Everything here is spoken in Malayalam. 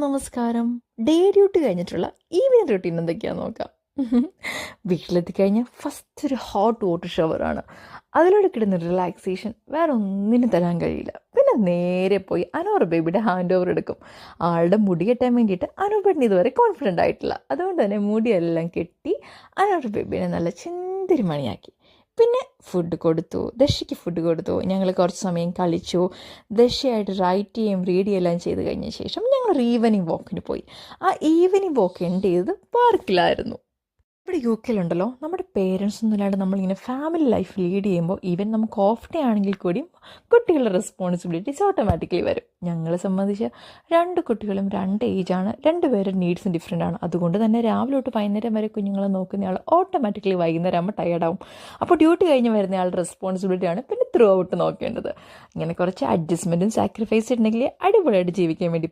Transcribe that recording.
നമസ്കാരം. ഡേ ഡ്യൂട്ടി കഴിഞ്ഞിട്ടുള്ള ഈവനിങ് റൂട്ടീൻ എന്തൊക്കെയാണെന്ന് നോക്കാം. വീട്ടിലെത്തി കഴിഞ്ഞാൽ ഫസ്റ്റ് ഒരു ഹോട്ട് വാട്ടർ ഷവറാണ്. അതിലൂടെ കിട്ടുന്ന റിലാക്സേഷൻ വേറെ ഒന്നിനും തരാൻ കഴിയില്ല. പിന്നെ നേരെ പോയി അനൂർ ബേബിയുടെ ഹാൻഡ് ഓവർ എടുക്കും. ആളുടെ മുടി കെട്ടാൻ വേണ്ടിയിട്ട് അനൂർ ബേബിന് ഇതുവരെ കോൺഫിഡൻ്റ് ആയിട്ടില്ല. അതുകൊണ്ട് തന്നെ മുടിയെല്ലാം കെട്ടി അനൂർ ബേബിനെ നല്ല ചിന്തിരി മണിയാക്കി. പിന്നെ ഫുഡ് കൊടുത്തു, ദശയ്ക്ക് ഫുഡ് കൊടുത്തു. ഞങ്ങൾ കുറച്ച് സമയം കളിച്ചു. ദശയായിട്ട് റൈറ്റ് ചെയ്യുകയും റീഡ് ചെയ്യുകയെല്ലാം ചെയ്ത് കഴിഞ്ഞ ശേഷം ഞങ്ങളൊരു ഈവനിങ് വാക്കിന് പോയി. ആ ഈവനിങ് വാക്ക് എൻഡ് ചെയ്തത് പാർക്കിലായിരുന്നു. ഇവിടെ യു കെയിലുണ്ടല്ലോ, നമ്മുടെ പേരൻസ് ഒന്നും ഇല്ലാണ്ട് നമ്മളിങ്ങനെ ഫാമിലി ലൈഫ് ലീഡ് ചെയ്യുമ്പോൾ ഈവൻ നമുക്ക് ഓഫ് ഡേ ആണെങ്കിൽ കൂടിയും കുട്ടികളുടെ റെസ്പോൺസിബിലിറ്റീസ് ഓട്ടോമാറ്റിക്കലി വരും. ഞങ്ങളെ സംബന്ധിച്ച് 2 കുട്ടികളും 2 ഏജാണ്, 2 പേരുടെ നീഡ്സും ഡിഫറെൻ്റ് ആണ്. അതുകൊണ്ട് തന്നെ രാവിലെ തൊട്ട് വൈകുന്നേരം വരെ കുഞ്ഞുങ്ങളെ നോക്കുന്നയാൾ ഓട്ടോമാറ്റിക്കലി വൈകുന്നേരം ആകുമ്പോൾ ടയർഡാവും. അപ്പോൾ ഡ്യൂട്ടി കഴിഞ്ഞ് വരുന്നയാളുടെ റെസ്പോൺസിബിലിറ്റിയാണ് പിന്നെ ത്രൂ ഔട്ട് നോക്കേണ്ടത്. ഇങ്ങനെ കുറച്ച് അഡ്ജസ്റ്റ്മെൻറ്റും സാക്രിഫൈസ് ഉണ്ടെങ്കിൽ അടിപൊളിയായിട്ട് ജീവിക്കാൻ വേണ്ടി പറ്റും.